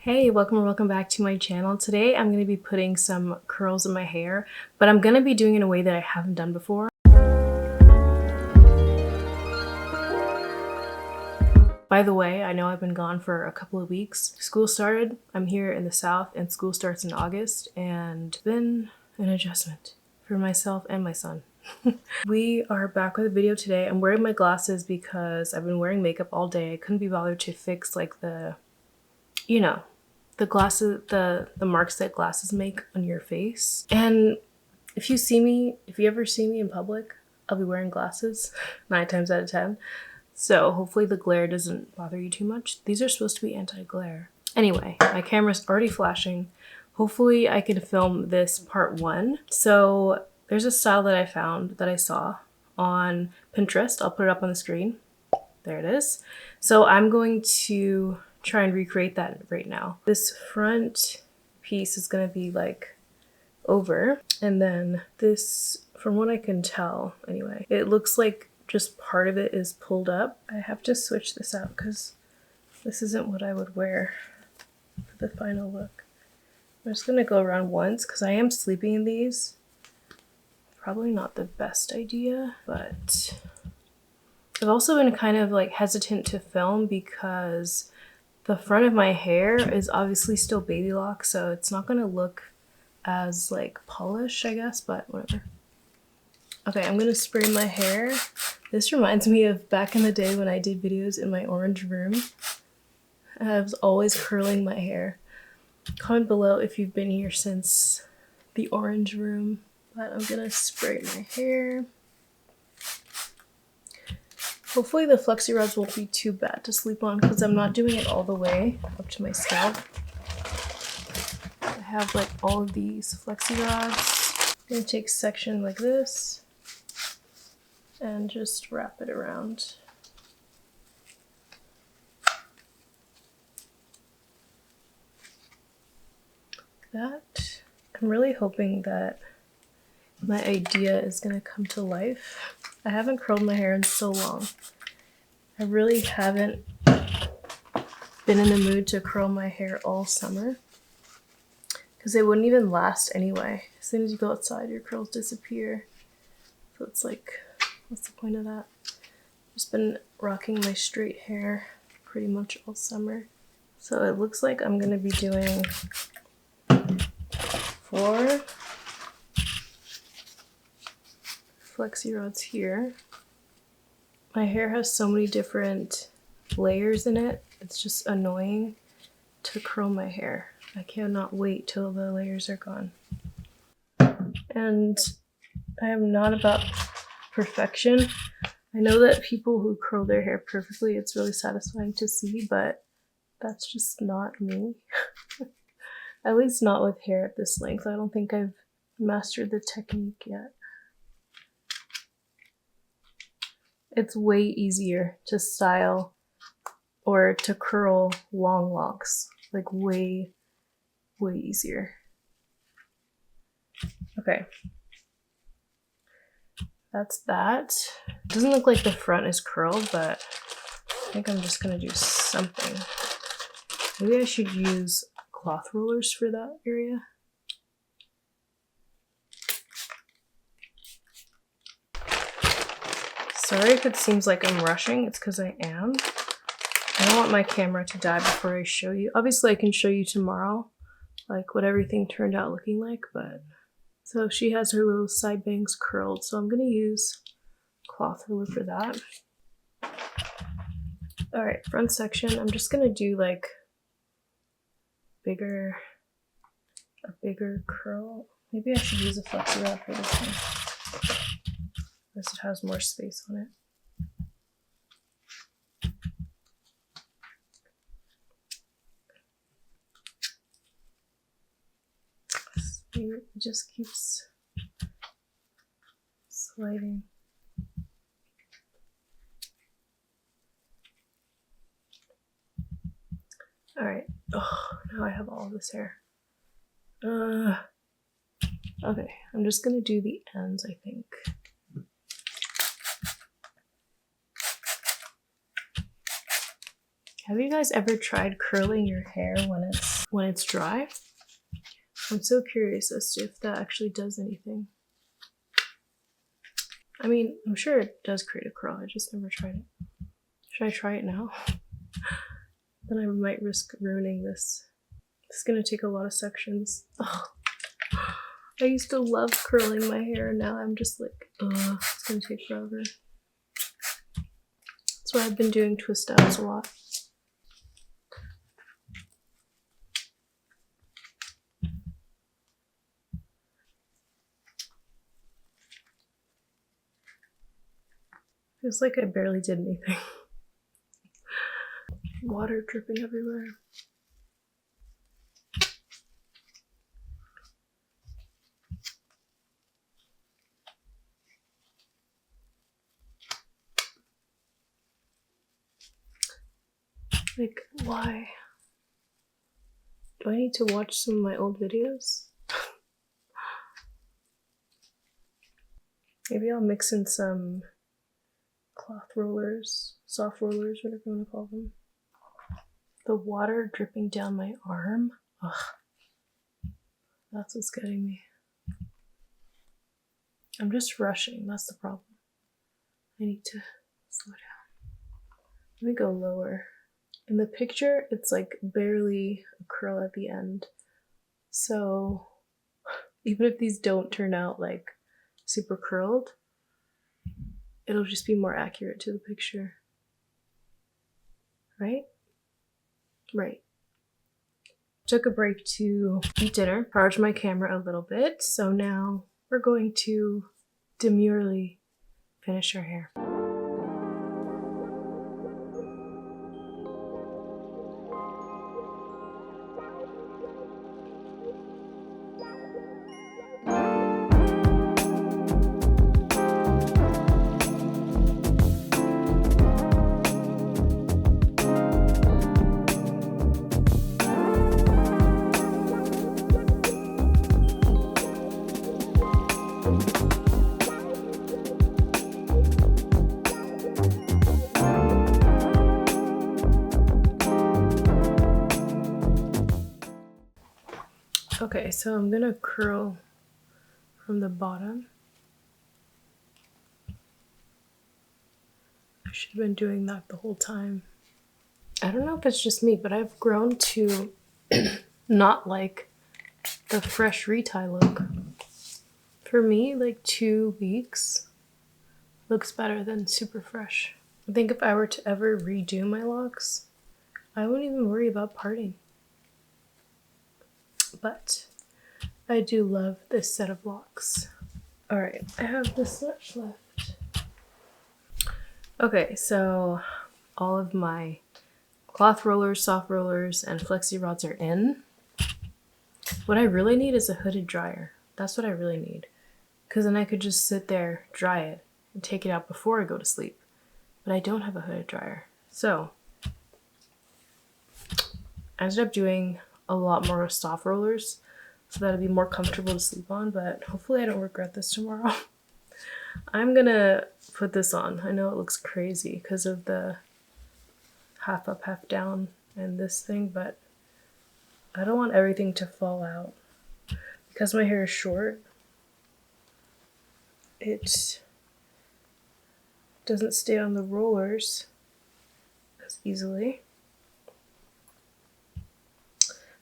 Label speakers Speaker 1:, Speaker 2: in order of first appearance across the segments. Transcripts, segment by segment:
Speaker 1: Hey, welcome back to my channel. Today I'm going to be putting some curls in my hair, but I'm going to be doing it in a way that I haven't done before. By the way, I know I've been gone for a couple of weeks. School started, I'm here in the South, and school starts in August, and it's been an adjustment for myself and my son. We are back with a video today. I'm wearing my glasses because I've been wearing makeup all day. I couldn't be bothered to fix like the glasses, the marks that glasses make on your face. And if you ever see me in public, I'll be wearing glasses 9 times out of 10. So hopefully the glare doesn't bother you too much. These are supposed to be anti-glare. Anyway, my camera's already flashing. Hopefully I can film this part 1. So there's a style that I saw on Pinterest. I'll put it up on the screen. There it is. So I'm going to try and recreate that right now. This front piece is going to be like over, and then this, from what I can tell anyway, it looks like just part of it is pulled up. I have to switch this out because this isn't what I would wear for the final look. I'm just going to go around once because I am sleeping in these. Probably not the best idea, but I've also been kind of like hesitant to film because the front of my hair is obviously still baby lock, so it's not gonna look as like polished, I guess, but whatever. Okay, I'm gonna spray my hair. This reminds me of back in the day when I did videos in my orange room. I was always curling my hair. Comment below if you've been here since the orange room. But I'm gonna spray my hair. Hopefully the flexi rods won't be too bad to sleep on because I'm not doing it all the way up to my scalp. I have like all of these flexi rods. I'm gonna take a section like this and just wrap it around. Like that. I'm really hoping that my idea is gonna come to life. I haven't curled my hair in so long. I really haven't been in the mood to curl my hair all summer because they wouldn't even last anyway. As soon as you go outside, your curls disappear. So it's like, what's the point of that? I've just been rocking my straight hair pretty much all summer. So it looks like I'm gonna be doing 4 flexi rods here. My hair has so many different layers in it. It's just annoying to curl my hair. I cannot wait till the layers are gone. And I am not about perfection. I know that people who curl their hair perfectly, it's really satisfying to see, but that's just not me. At least not with hair at this length. I don't think I've mastered the technique yet. It's way easier to style or to curl long locks. Like way easier. Okay. That's that. It doesn't look like the front is curled, but I think I'm just gonna do something. Maybe I should use cloth rollers for that area. Sorry if it seems like I'm rushing, it's because I am. I don't want my camera to die before I show you. Obviously I can show you tomorrow, like what everything turned out looking like, but... So she has her little side bangs curled, so I'm gonna use cloth roller for that. Alright, front section, I'm just gonna do like a bigger curl. Maybe I should use a flexi rod for this one. Because it has more space on it. See, it just keeps sliding. Alright. Oh, now I have all of this hair. Okay, I'm just gonna do the ends, I think. Have you guys ever tried curling your hair when it's when it's dry. I'm so curious as to if that actually does anything. I mean, I'm sure it does create a curl, I just never tried it. Should I try it now? Then I might risk ruining this. It's gonna take a lot of sections. Oh, I used to love curling my hair, and now I'm just like, ugh, it's gonna take forever. That's why I've been doing twist outs a lot. Feels like I barely did anything. Water dripping everywhere. Like, why? Do I need to watch some of my old videos? Maybe I'll mix in some cloth rollers, soft rollers, whatever you want to call them. The water dripping down my arm. Ugh. That's what's getting me. I'm just rushing, that's the problem. I need to slow down. Let me go lower. In the picture, it's like barely a curl at the end. So even if these don't turn out like super curled, it'll just be more accurate to the picture. Right? Right. Took a break to eat dinner, charged my camera a little bit, so now we're going to demurely finish our hair. Okay, so I'm gonna curl from the bottom. I should have been doing that the whole time. I don't know if it's just me, but I've grown to not like the fresh retie look. For me, like 2 weeks looks better than super fresh. I think if I were to ever redo my locks, I wouldn't even worry about parting. But I do love this set of locks. All right, I have this much left. Okay, so all of my cloth rollers, soft rollers, and flexi rods are in. What I really need is a hooded dryer. That's what I really need. Because then I could just sit there, dry it, and take it out before I go to sleep. But I don't have a hooded dryer. So I ended up doing a lot more soft rollers so that it'd be more comfortable to sleep on, but hopefully I don't regret this tomorrow. I'm gonna put this on. I know it looks crazy because of the half up, half down and this thing, but I don't want everything to fall out. Because my hair is short, it doesn't stay on the rollers as easily.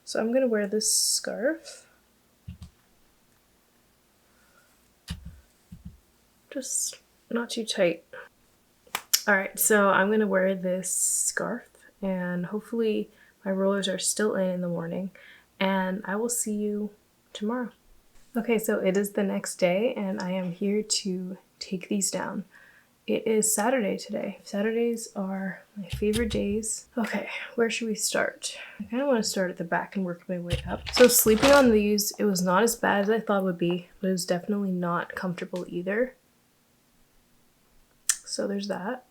Speaker 1: So I'm gonna wear this scarf. Just not too tight. All right, so I'm gonna wear this scarf and hopefully my rollers are still in the morning, and I will see you tomorrow. Okay, so it is the next day and I am here to take these down. It is Saturday today. Saturdays are my favorite days. Okay, where should we start? I kind of want to start at the back and work my way up. So sleeping on these, it was not as bad as I thought it would be, but it was definitely not comfortable either. So there's that.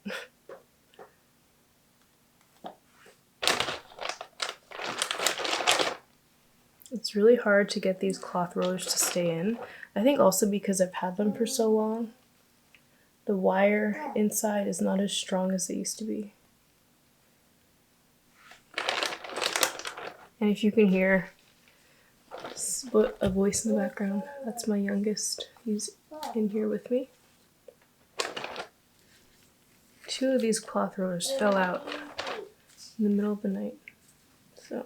Speaker 1: It's really hard to get these cloth rollers to stay in. I think also because I've had them for so long. The wire inside is not as strong as it used to be. And if you can hear a voice in the background, that's my youngest. He's in here with me. 2 of these cloth rollers fell out in the middle of the night, so.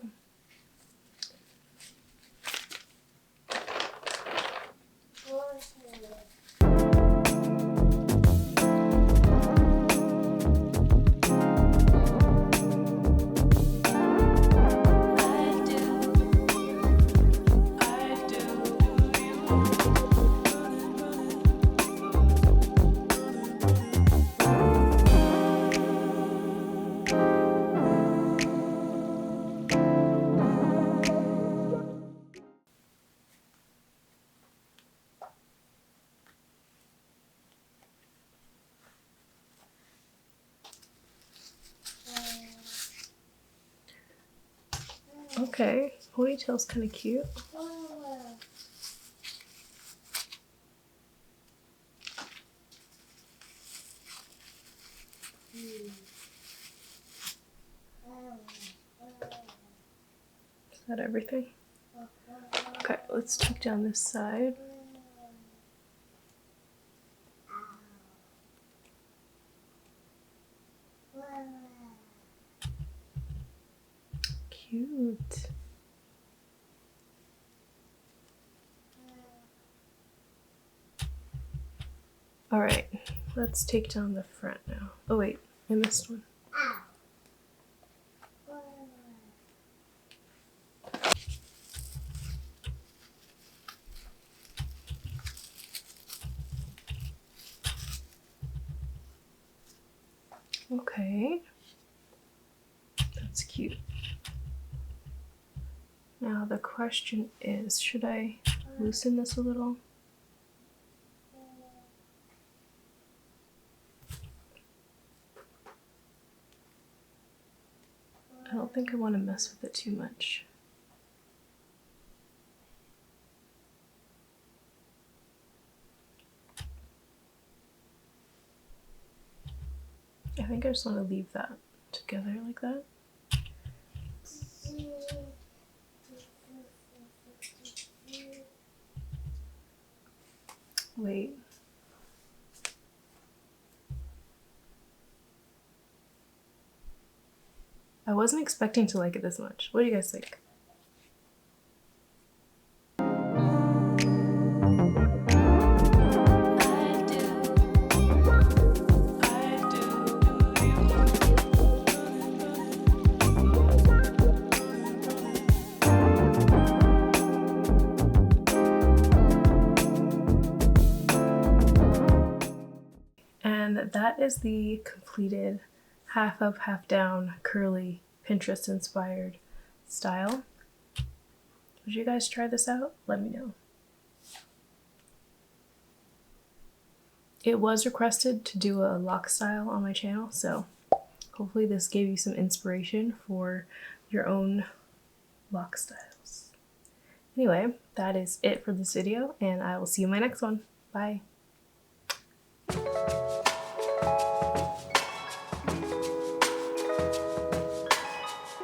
Speaker 1: Okay, ponytail's kind of cute. Is that everything? Okay, let's check down this side. Cute. All right, let's take down the front now. Oh wait, I missed one. Okay, that's cute. Now the question is, should I loosen this a little? I don't think I want to mess with it too much. I think I just want to leave that together like that. Wait. I wasn't expecting to like it this much. What do you guys think? And that is the completed half up, half down, curly, Pinterest inspired style. Would you guys try this out? Let me know. It was requested to do a lock style on my channel, so hopefully this gave you some inspiration for your own lock styles. Anyway, that is it for this video, and I will see you in my next one. Bye.